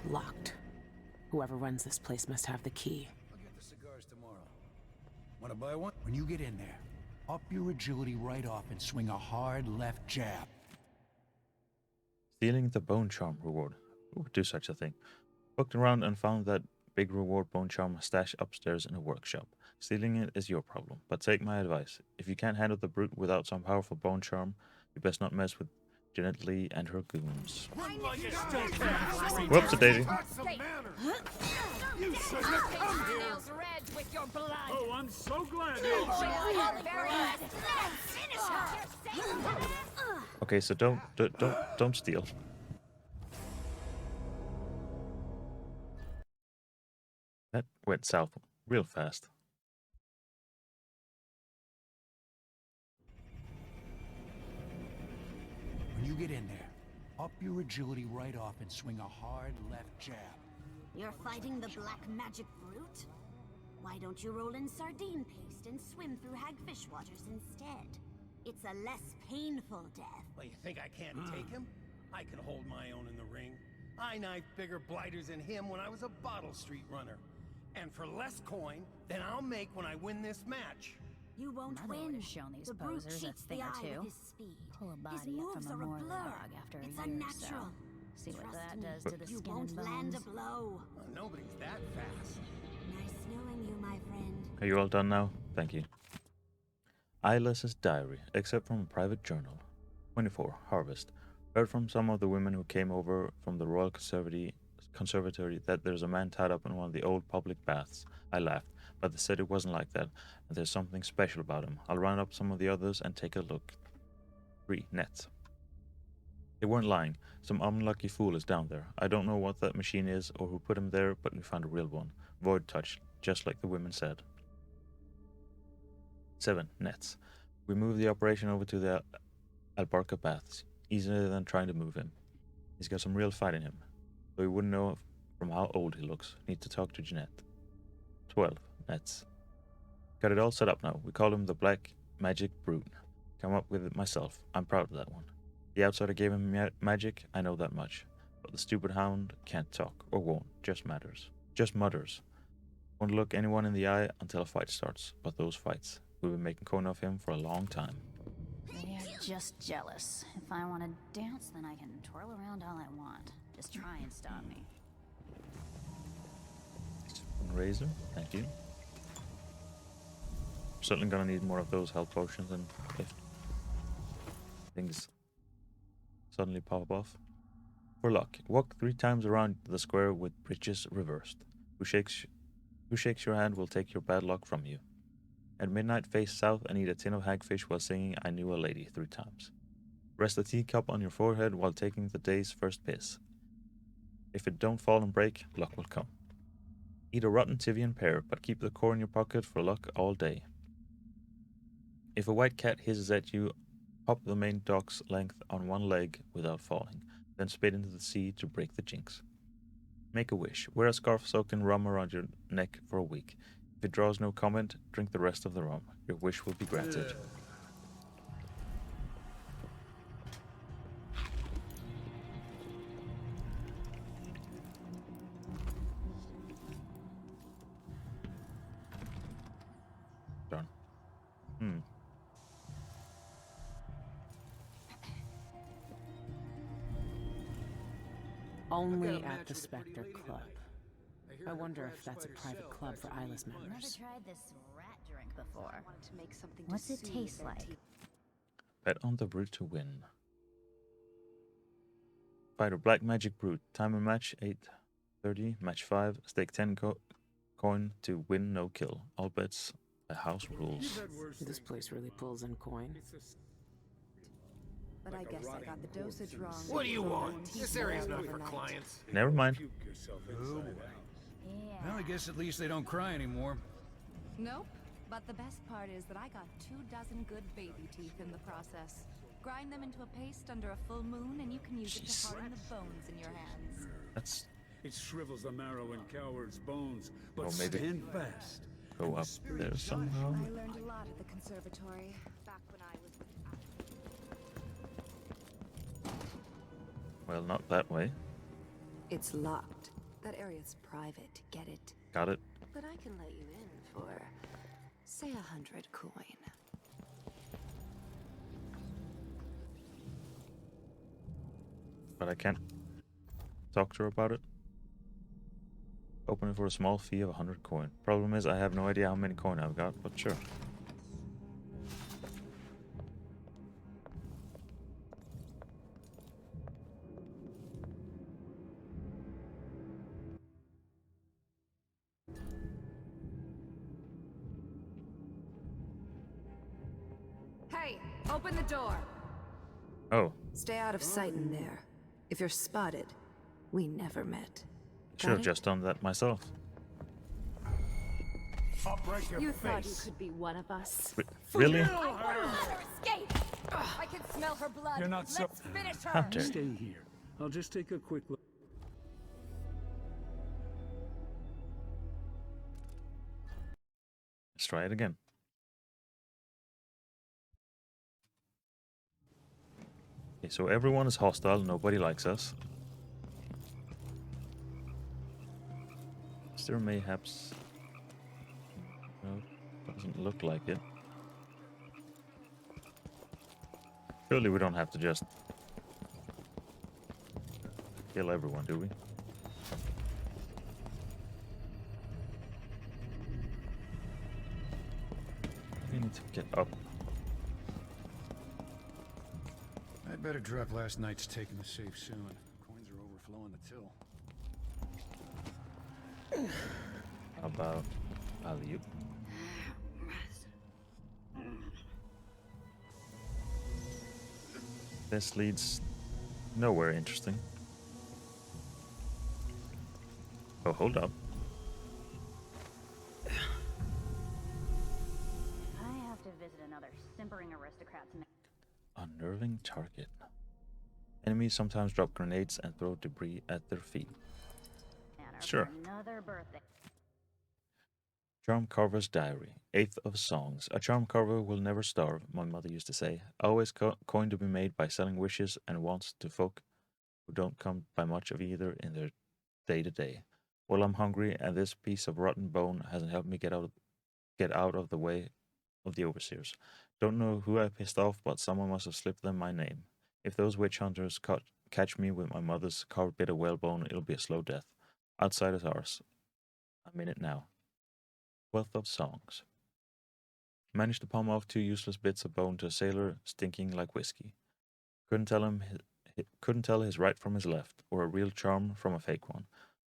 Locked. Whoever runs this place must have the key. I'll get the cigars tomorrow. Wanna buy one? When you get in there, up your agility right off and swing a hard left jab. Stealing the bone charm reward. Who would do such a thing? Looked around and found that big reward bone charm stashed upstairs in a workshop. Stealing it is your problem, but take my advice. If you can't handle the brute without some powerful bone charm, you best not mess with Janet Lee and her goons. Whoops, a daisy. Oh, I'm so glad. Okay, so don't steal. That went south real fast. When you get in there, up your agility right off and swing a hard left jab. You're fighting the black magic brute? Why don't you roll in sardine paste and swim through hagfish waters instead? It's a less painful death. Well, you think I can't take him? I can hold my own in the ring. I knifed bigger blighters than him when I was a Bottle Street runner. And for less coin than I'll make when I win this match. You won't Mother would win. have shown these The brute posers a cheats thing the or eye two. with his speed. Pull a His body up moves from a are a moor blur. log after It's a year or so. unnatural. See what Trust that me, does to the you skin won't and land a bones. blow. Well, nobody's that fast. Nice knowing you, my friend. Are you all done now? Thank you. Eyeless's diary, except from a private journal. 24. Harvest. Heard from some of the women who came over from the Royal Conservatory that there's a man tied up in one of the old public baths. I laughed, but they said it wasn't like that, and there's something special about him. I'll round up some of the others and take a look. 3. Nets. They weren't lying. Some unlucky fool is down there. I don't know what that machine is or who put him there, but we found a real one. Void touch, just like the women said. 7. Nets. We moved the operation over to the Albarca baths. Easier than trying to move him. He's got some real fight in him. Though we wouldn't know from how old he looks. Need to talk to Jeanette. 12. Nets. Got it all set up now. We call him the Black Magic Brute. Come up with it myself. I'm proud of that one. The outsider gave him magic, I know that much. But the stupid hound can't talk, or won't, just mutters. Won't look anyone in the eye until a fight starts. But those fights, we've been making cone of him for a long time. They're just jealous. If I want to dance, then I can twirl around all I want. Just try and stop me. Razor, thank you. Certainly gonna need more of those health potions and if things suddenly pop off. For luck, walk 3 times around the square with bridges reversed. Who shakes your hand will take your bad luck from you. At midnight, face south and eat a tin of hagfish while singing I Knew a Lady 3 times. Rest a teacup on your forehead while taking the day's first piss. If it don't fall and break, luck will come. Eat a rotten Tivian pear, but keep the core in your pocket for luck all day. If a white cat hisses at you, hop the main dock's length on one leg without falling, then spit into the sea to break the jinx. Make a wish. Wear a scarf soaked in rum around your neck for a week. If it draws no comment, drink the rest of the rum. Your wish will be granted. Darn. Only at the Spectre Club. I wonder if that's a private club for eyeless Never members. tried this rat drink before. What's it taste like? Bet on the brute to win. Fighter Black Magic Brute. Time and match 8:30. Match 5. Stake 10 coin to win no kill. All bets a house rules. This place really pulls in coin. But I guess I got the dosage wrong. What do you want? This area's not for clients. Never mind. Well, I guess at least they don't cry anymore. Nope. But the best part is that I got 24 good baby teeth in the process. Grind them into a paste under a full moon, and you can use it to harden the bones in your hands. Let's It shrivels the marrow in cowards' bones, but Or maybe- stand fast. go up there somehow. I learned a lot at the conservatory, back when I was... Well, not that way. It's locked. That area's private, get it? Got it. But I can let you in for, say, 100 coin. But I can't talk to her about it. Open it for a small fee of 100 coin. Problem is, I have no idea how many coin I've got, but sure. Hey, open the door. Oh, Stay out of sight in there. If you're spotted, we never met. should have Got it? just done that myself. I'll break your You face. thought you could be one of us. Really? I want to let her escape! I can smell her blood. You're not so- Let's finish her! How dare you. Stay here. I'll just take a quick look. Let's try it again. Okay, so everyone is hostile, nobody likes us. Is there mayhaps? No, doesn't look like it. Surely we don't have to just kill everyone, do we? We need to get up. I'd better drop last night's take in the safe soon. Coins are overflowing the till. How about alley-oop? This leads nowhere interesting. Oh, hold up. I have to visit another simpering aristocrat's Unnerving target. Enemies sometimes drop grenades and throw debris at their feet. manor Sure. for another birthday. Charm Carver's Diary. 8th of Songs. A charm carver will never starve, my mother used to say. Always coin to be made by selling wishes and wants to folk who don't come by much of either in their day-to-day. Well, I'm hungry, and this piece of rotten bone hasn't helped me get out of the way of the overseers. Don't know who I pissed off, but someone must have slipped them my name. If those witch hunters catch me with my mother's carved bit of whalebone, it'll be a slow death. Outside is ours. I'm in it now. 12th of Songs. Managed to palm off 2 useless bits of bone to a sailor stinking like whiskey. Couldn't tell his right from his left, or a real charm from a fake one.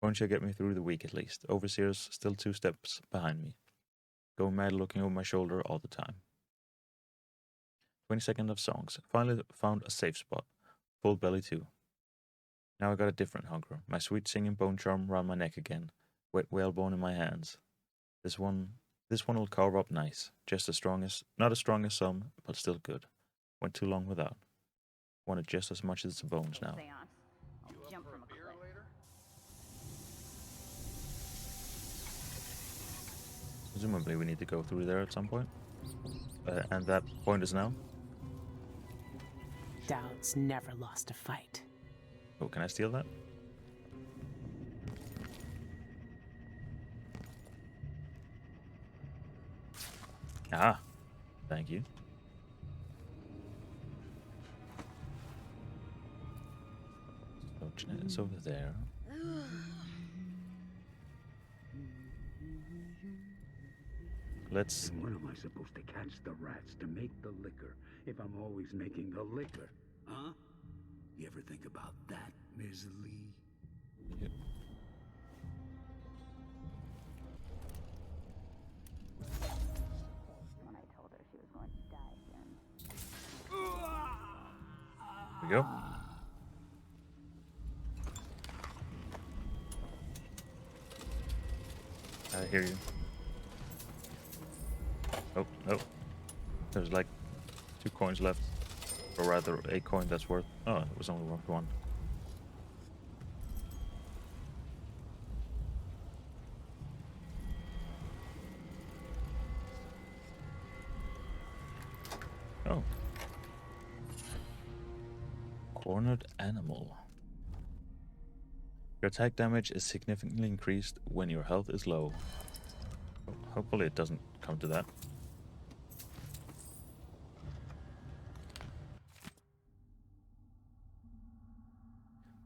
Coin should get me through the week at least. Overseers still 2 steps behind me. Go mad looking over my shoulder all the time. 22nd of Songs. Finally found a safe spot. Full belly too. Now I got a different hunger. My sweet singing bone charm round my neck again. Wet whalebone in my hands. This one will carve up nice. Just not as strong as some, but still good. Went too long without. Want it just as much as the bones now. Seance. I'll jump from a cliff. Presumably we need to go through there at some point. And that point is now. Daud's never lost a fight. Oh, can I steal that? Ah, thank you. So Jeanette's over there. Let's... And when am I supposed to catch the rats to make the liquor if I'm always making the liquor? Huh? You ever think about that, Ms. Lee? Yeah. When I told her she was going to die again. Here we go. I hear you. Oh, no. There's like 2 coins left. Or rather, a coin that's worth... Oh, it was only worth 1. Oh. Cornered animal. Your attack damage is significantly increased when your health is low. Hopefully it doesn't come to that.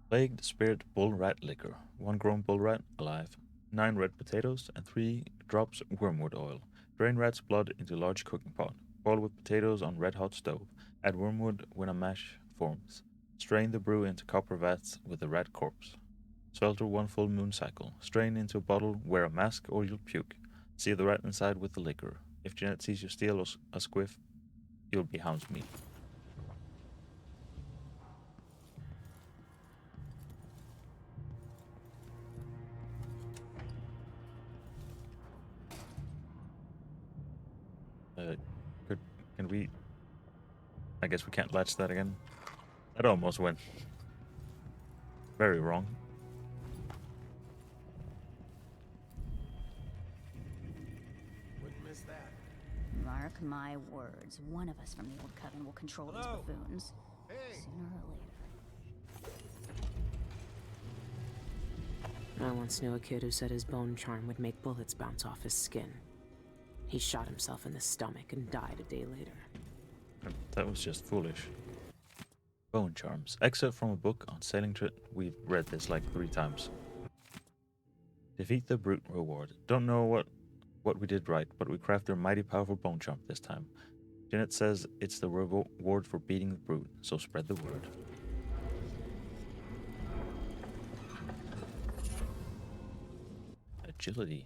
Plagued Spirit Bull Rat Liquor. 1 grown bull rat, alive. 9 red potatoes and 3 drops wormwood oil. Drain rat's blood into large cooking pot. Boil with potatoes on red hot stove. Add wormwood when a mash forms. Strain the brew into copper vats with the rat corpse. Swelter 1 full moon cycle. Strain into a bottle, wear a mask or you'll puke. Seal the rat inside with the liquor. If Jeanette sees you steal a squiff, you'll be hound's meat. Can we... I guess we can't latch that again. That almost went very wrong. Wouldn't miss that. Mark my words, one of us from the Old Coven will control these buffoons. Hey. Sooner or later. I once knew a kid who said his bone charm would make bullets bounce off his skin. He shot himself in the stomach and died a day later. That was just foolish. Bone charms. Excerpt from a book on sailing trip. We've read this like 3 times. Defeat the brute reward. Don't know what we did right, but we crafted a mighty powerful bone charm this time. Jeanette says it's the reward for beating the brute, so spread the word. Agility.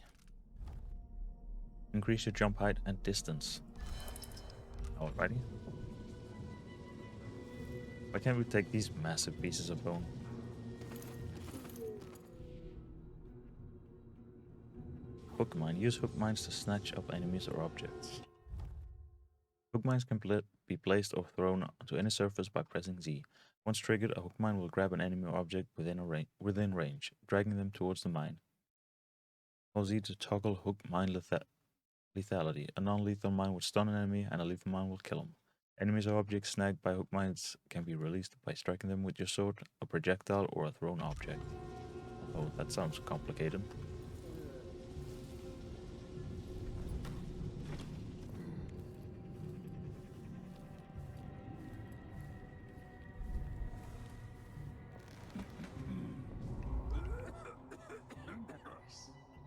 Increase your jump height and distance. Alrighty. Why can't we take these massive pieces of bone? Hook mine. Use hook mines to snatch up enemies or objects. Hook mines can be placed or thrown onto any surface by pressing Z. Once triggered, a hook mine will grab an enemy or object within range, dragging them towards the mine. Hold Z to toggle hook mine lethality. A non-lethal mine would stun an enemy, and a lethal mine will kill him. Enemies or objects snagged by hook mines can be released by striking them with your sword, a projectile, or a thrown object. Oh, that sounds complicated.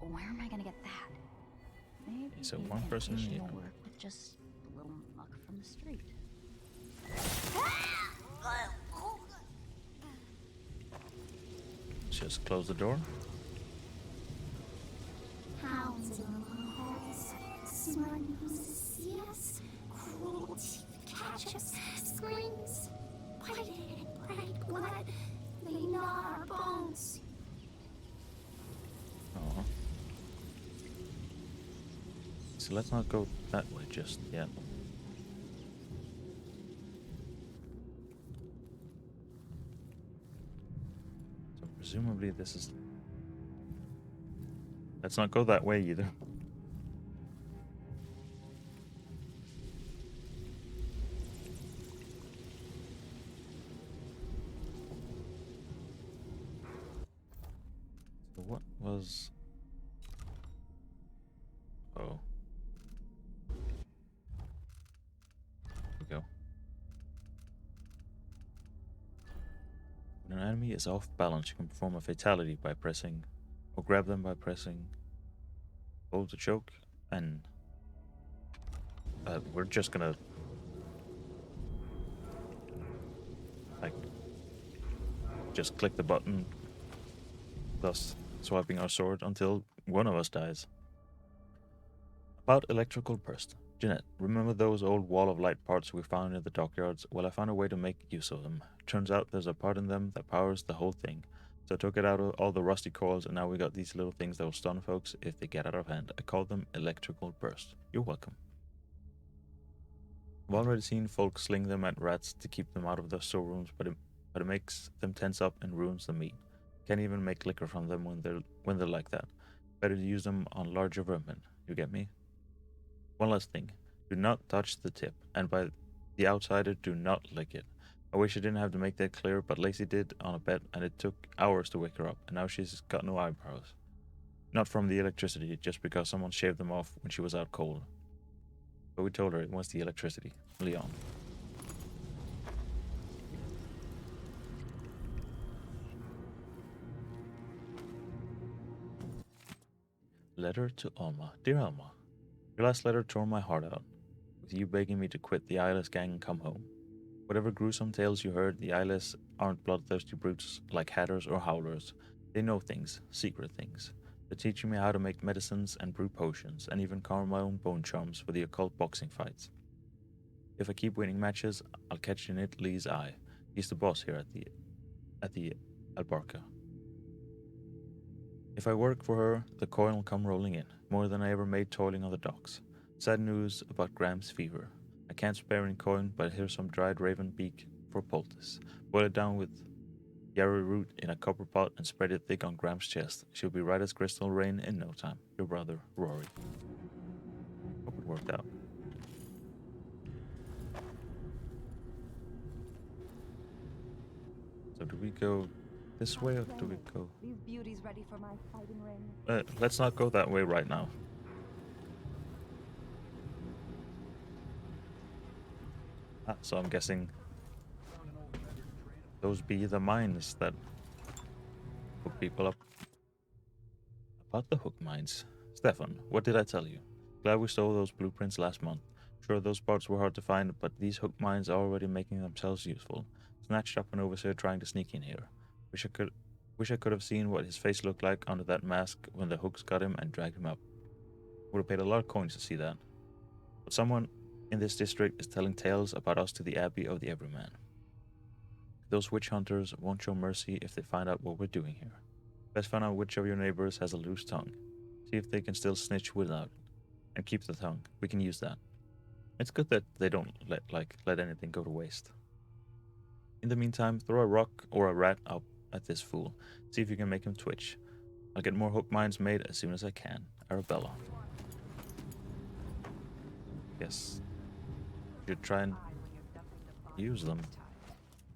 Where am I gonna get that? Maybe So one person meditation will work with just a little muck from the street. Just close the door. Hounds in the little holes, smart noses see us, cruel teeth catch us, screams, white and bright blood, they gnaw our bones. Oh. So let's not go that way just yet. So presumably this is... Let's not go that way either. So what was... Oh. Here we go. When an enemy is off balance, you can perform a fatality by pressing, or grab them by pressing, hold to choke, and we're just gonna like just click the button, thus swiping our sword until one of us dies. About electrical burst. Jeanette, remember those old wall of light parts we found in the dockyards? Well, I found a way to make use of them. Turns out there's a part in them that powers the whole thing. So I took it out of all the rusty coils, and now we got these little things that will stun folks if they get out of hand. I call them electrical burst. You're welcome. I've already seen folks sling them at rats to keep them out of their storerooms, but it makes them tense up and ruins the meat. Can't even make liquor from them when they're like that. Better to use them on larger vermin. You get me? One last thing. Do not touch the tip, and by the outsider, do not lick it. I wish I didn't have to make that clear, but Lacey did on a bet, and it took hours to wake her up, and now she's got no eyebrows. Not from the electricity, just because someone shaved them off when she was out cold. But we told her it was the electricity. Leon. Letter to Alma. Dear Alma, your last letter tore my heart out, with you begging me to quit the eyeless gang and come home. Whatever gruesome tales you heard, the eyeless aren't bloodthirsty brutes like hatters or howlers. They know things, secret things. They're teaching me how to make medicines and brew potions, and even carve my own bone charms for the occult boxing fights. If I keep winning matches, I'll catch in it Lee's eye. He's the boss here at the Albarca. If I work for her, the coin will come rolling in, more than I ever made toiling on the docks. Sad news about Graham's fever. I can't spare any coin, but here's some dried raven beak for poultice. Boil it down with yarrow root in a copper pot and spread it thick on Graham's chest. She'll be right as crystal rain in no time. Your brother, Rory. Hope it worked out. So do we go this way or do we go? These beauties ready for my fighting ring. Let's not go that way right now. So I'm guessing those be the mines that hook people up. About the hook mines. Stefan, what did I tell you? Glad we stole those blueprints last month. Sure, those parts were hard to find, but these hook mines are already making themselves useful. Snatched up an overseer trying to sneak in here. Wish I could have seen what his face looked like under that mask when the hooks got him and dragged him up. Would have paid a lot of coins to see that. But someone in this district is telling tales about us to the Abbey of the Everyman. Those witch hunters won't show mercy if they find out what we're doing here. Best find out which of your neighbors has a loose tongue. See if they can still snitch without it. And keep the tongue. We can use that. It's good that they don't let anything go to waste. In the meantime, throw a rock or a rat up at this fool. See if you can make him twitch. I'll get more hook mines made as soon as I can. Arabella. Yes. Should try and use them.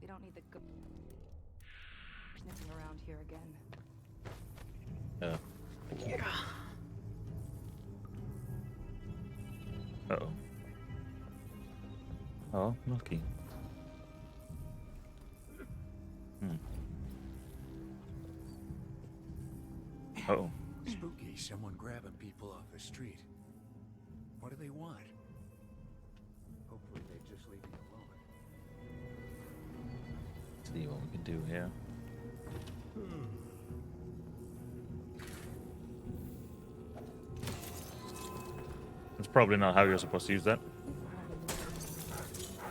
We don't need the good sniffing around here again. Yeah. Uh-oh. Oh, Milky. Uh-oh. Spooky, someone grabbing people off the street. What do they want? Hopefully they just leave me alone. See what we can do here. That's probably not how you're supposed to use that.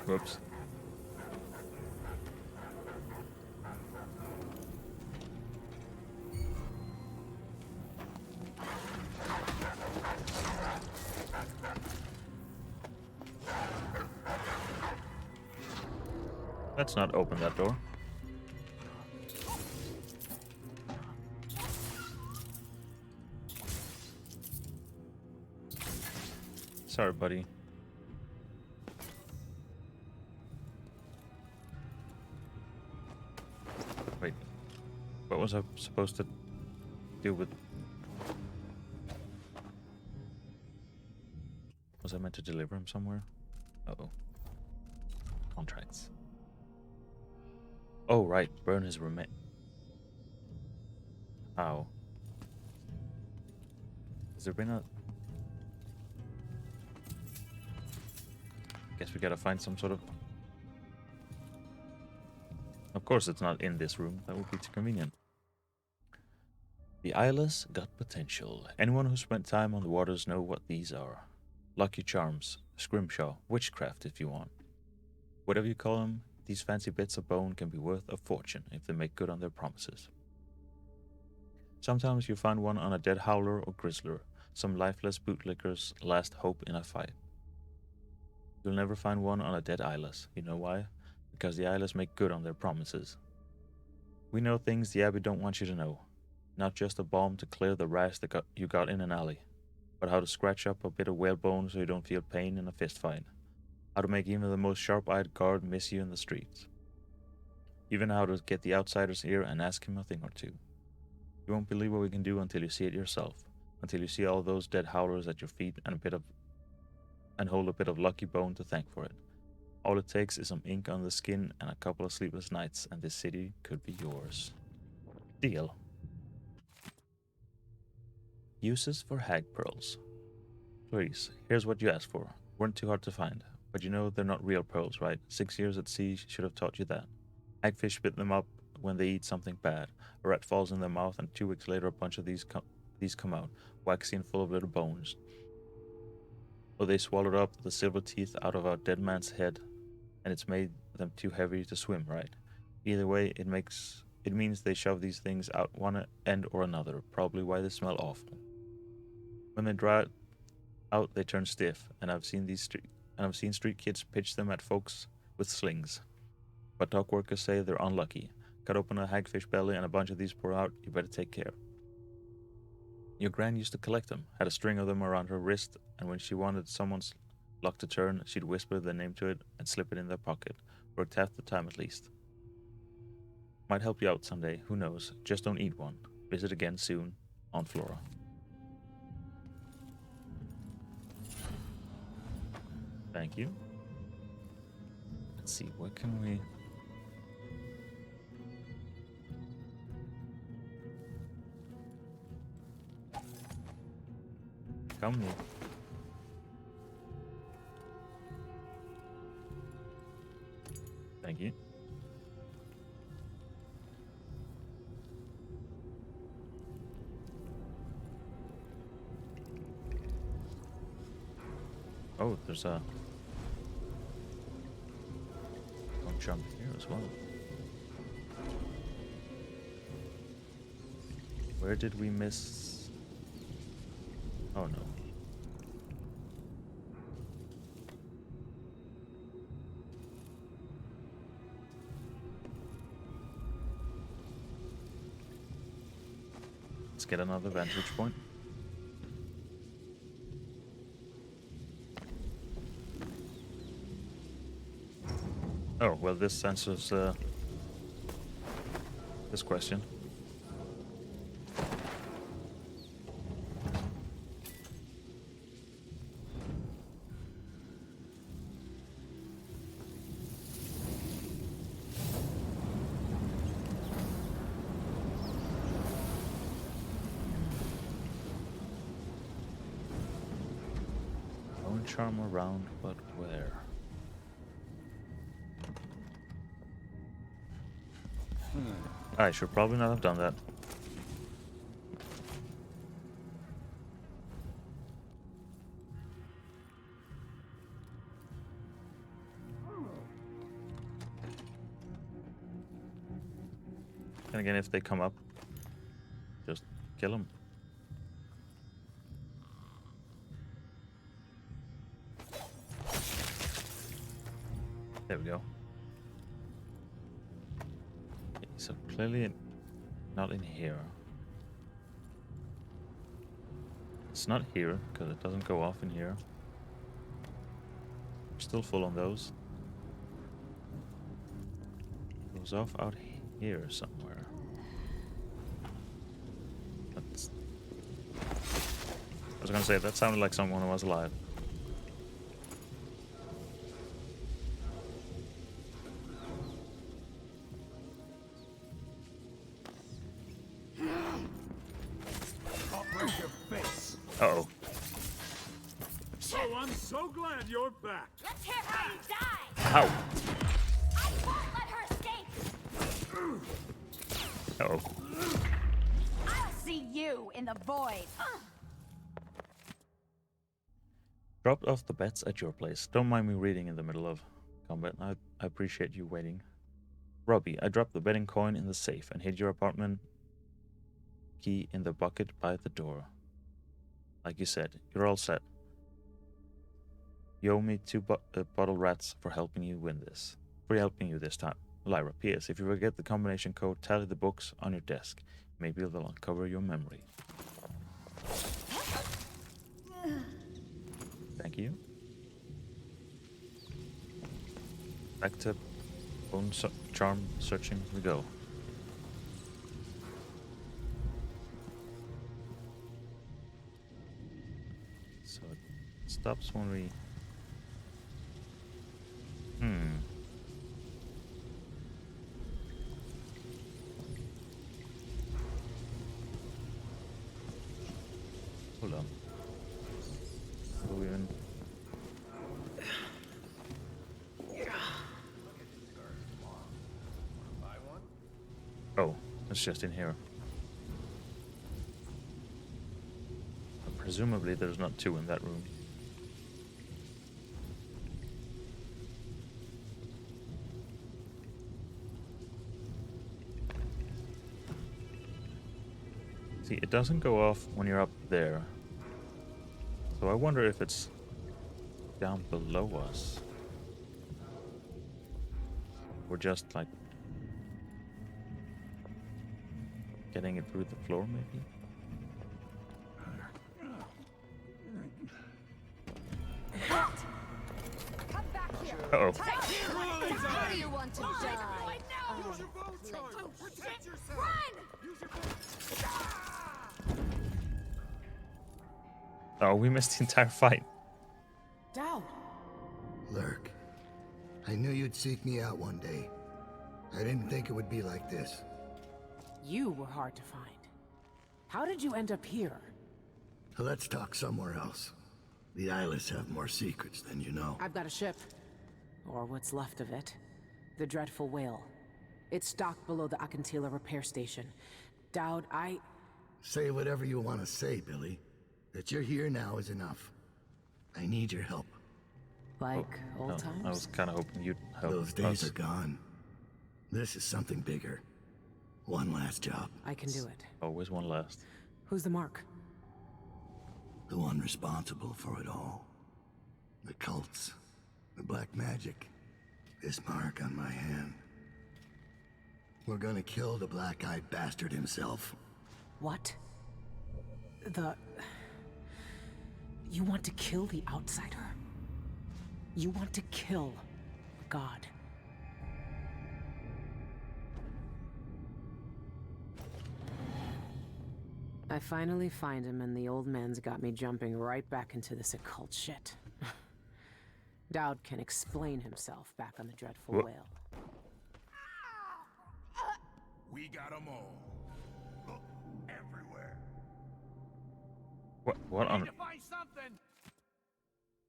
Whoops. Let's not open that door. Sorry, buddy. Wait. What was I supposed to do with... Was I meant to deliver him somewhere? Uh-oh. Contracts. Oh, right. Burn his remain. How? Has there been a... Guess we gotta find some sort of... Of course it's not in this room. That would be too convenient. The eyeless got potential. Anyone who spent time on the waters know what these are. Lucky charms, scrimshaw, witchcraft if you want. Whatever you call them, these fancy bits of bone can be worth a fortune if they make good on their promises. Sometimes you find one on a dead howler or grizzler, some lifeless bootlicker's last hope in a fight. You'll never find one on a dead eyeless. You know why? Because the eyeless make good on their promises. We know things the Abbey don't want you to know. Not just a balm to clear the rash that you got in an alley, but how to scratch up a bit of whalebone so you don't feel pain in a fist fight. How to make even the most sharp-eyed guard miss you in the streets. even how to get the outsiders here and ask him a thing or two. You won't believe what we can do until you see it yourself, until you see all those dead howlers at your feet and hold a bit of lucky bone to thank for it. All it takes is some ink on the skin and a couple of sleepless nights, and this city could be yours. Deal. Uses for hag pearls. Please, here's what you asked for. Weren't too hard to find, but you know they're not real pearls, right? 6 years at sea should have taught you that. Hagfish spit them up when they eat something bad. A rat falls in their mouth, and 2 weeks later a bunch of these come out, waxy and full of little bones. Or they swallowed up the silver teeth out of a dead man's head, and it's made them too heavy to swim, right? Either way, it means they shove these things out one end or another, probably why they smell awful. When they dry out, they turn stiff, and I've seen street kids pitch them at folks with slings. But dock workers say they're unlucky. Cut open a hagfish belly and a bunch of these pour out, you better take care. Your gran used to collect them, had a string of them around her wrist, and when she wanted someone's luck to turn, she'd whisper their name to it and slip it in their pocket. Worked half the time at least. Might help you out someday, who knows. Just don't eat one. Visit again soon, on Flora. Thank you. Let's see, what can we... Come here. Thank you. Oh, there's a one chunk here as well. Where did we miss? Oh no. Let's get another vantage point. Oh, well, this answers this question. Bone charm around, but where? I should probably not have done that. And again, if they come up, just kill them. There we go. So clearly not in here. It's not here because it doesn't go off in here. Still full on those. Goes off out here somewhere. That's... I was gonna say that sounded like someone who was alive. Uh-oh. Oh, I'm so glad you're back. Let's hear how you die. Ow. I won't let her escape. Uh-oh. I'll see you in the void. Dropped off the bets at your place. Don't mind me reading in the middle of combat. I appreciate you waiting. Robbie, I dropped the betting coin in the safe and hid your apartment key in the bucket by the door. Like you said, you're all set. You owe me 2 bottle rats for helping you win this. For helping you this time. Lyra, P.S. If you forget the combination code, tally the books on your desk. Maybe they'll uncover your memory. Thank you. Back to bone charm searching we go. So it stops when we... Hold on. Will we even... Oh, it's just in here. And presumably there's not two in that room. See, it doesn't go off when you're up there. So I wonder if it's down below us. We're just like getting it through the floor, maybe? Come back here. Uh-oh. How do you want to die? Use your bow charge! Protect yourself! Run! Use your bow... Oh, we missed the entire fight. Daud! Lurk, I knew you'd seek me out one day. I didn't think it would be like this. You were hard to find. How did you end up here? Let's talk somewhere else. The Eyeless have more secrets than you know. I've got a ship. Or what's left of it. The Dreadful Whale. It's docked below the Acantila repair station. Daud, Say whatever you want to say, Billy. That you're here now is enough. I need your help. Like old times? I was kind of hoping you'd help. Those days us. are gone. This is something bigger. One last job. I can do it. Always one last. Who's the mark? The one responsible for it all. The cults. The black magic. This mark on my hand. We're gonna kill the black-eyed bastard himself. What? You want to kill the outsider? You want to kill God? I finally find him, and the old man's got me jumping right back into this occult shit. Daud can explain himself back on the Dreadful Whale. We got them all. Look everywhere. What on... Find something.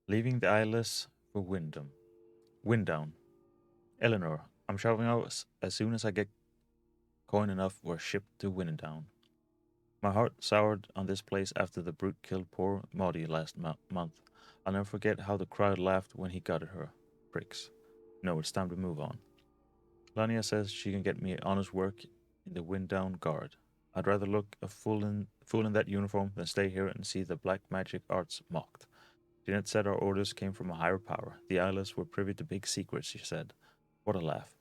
Leaving the Eyeless for Winddown. Eleanor, I'm traveling out as soon as I get coin enough for a ship to Winddown. My heart soured on this place after the brute killed poor Maudie last month. I'll never forget how the crowd laughed when he gutted her. Pricks. No, it's time to move on. Lania says she can get me honest work in the Winddown Guard. I'd rather look a fool in that uniform than stay here and see the black magic arts mocked. Jeanette said our orders came from a higher power. The Eyeless were privy to big secrets, she said. What a laugh.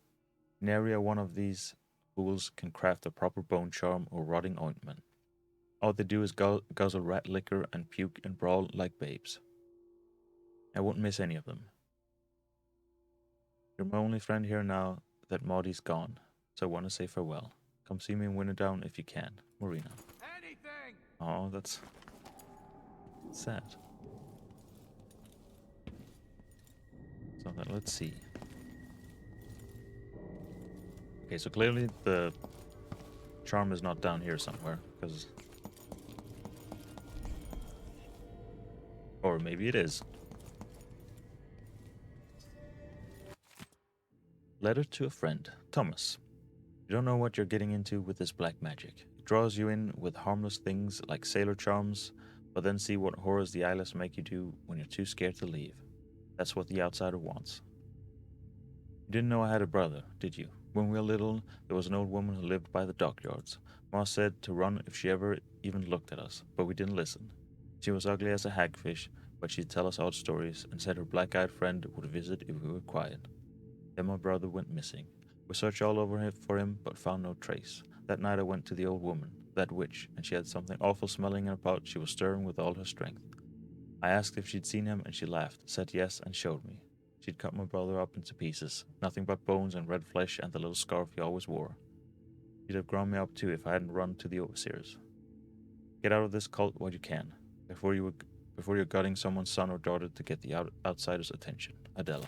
Nary a one of these fools can craft a proper bone charm or rotting ointment. All they do is guzzle rat liquor and puke and brawl like babes. I won't miss any of them. You're my only friend here now that Maudie's gone, so I want to say farewell. Come see me in Winterdown if you can. Marina. Anything. Oh, that's sad. So let's see. Okay, so clearly the charm is not down here somewhere, because... Or maybe it is. Letter to a friend. Thomas. You don't know what you're getting into with this black magic. It draws you in with harmless things like sailor charms, but then see what horrors the Eyeless make you do when you're too scared to leave. That's what the outsider wants. You didn't know I had a brother, did you? When we were little, there was an old woman who lived by the dockyards. Ma said to run if she ever even looked at us, but we didn't listen. She was ugly as a hagfish, but she'd tell us odd stories and said her black-eyed friend would visit if we were quiet. Then my brother went missing. We searched all over for him, but found no trace. That night I went to the old woman, that witch, and she had something awful smelling in her pouch she was stirring with all her strength. I asked if she'd seen him, and she laughed, said yes, and showed me. She'd cut my brother up into pieces. Nothing but bones and red flesh and the little scarf he always wore. She'd have ground me up too if I hadn't run to the overseers. Get out of this cult while you can, before you're gutting someone's son or daughter to get the outsider's attention. Adela.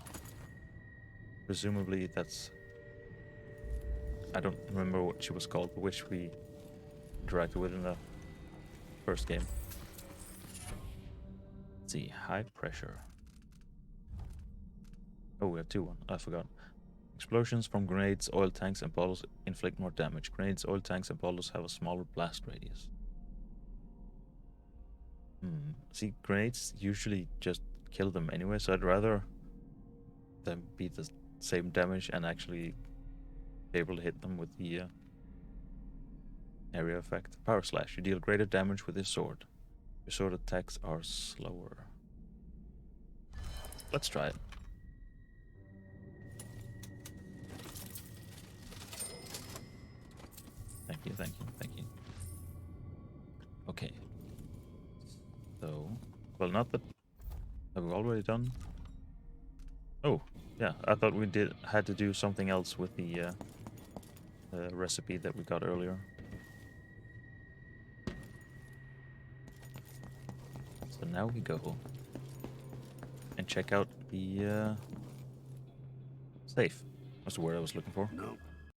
Presumably that's... I don't remember what she was called, but which we interacted with in the first game. Let's see, high pressure. Oh, we have 2-1. I forgot. Explosions from grenades, oil tanks, and bottles inflict more damage. Grenades, oil tanks, and bottles have a smaller blast radius. See, grenades usually just kill them anyway, so I'd rather them be the same damage and actually be able to hit them with the area effect. Power slash. You deal greater damage with this sword. Your sword attacks are slower. Let's try it. Thank you, thank you, thank you. Okay. So, well, not that... Have we already done? Oh, yeah, I thought we had to do something else with the recipe that we got earlier. So now we go and check out the safe. That's the word I was looking for. Nope.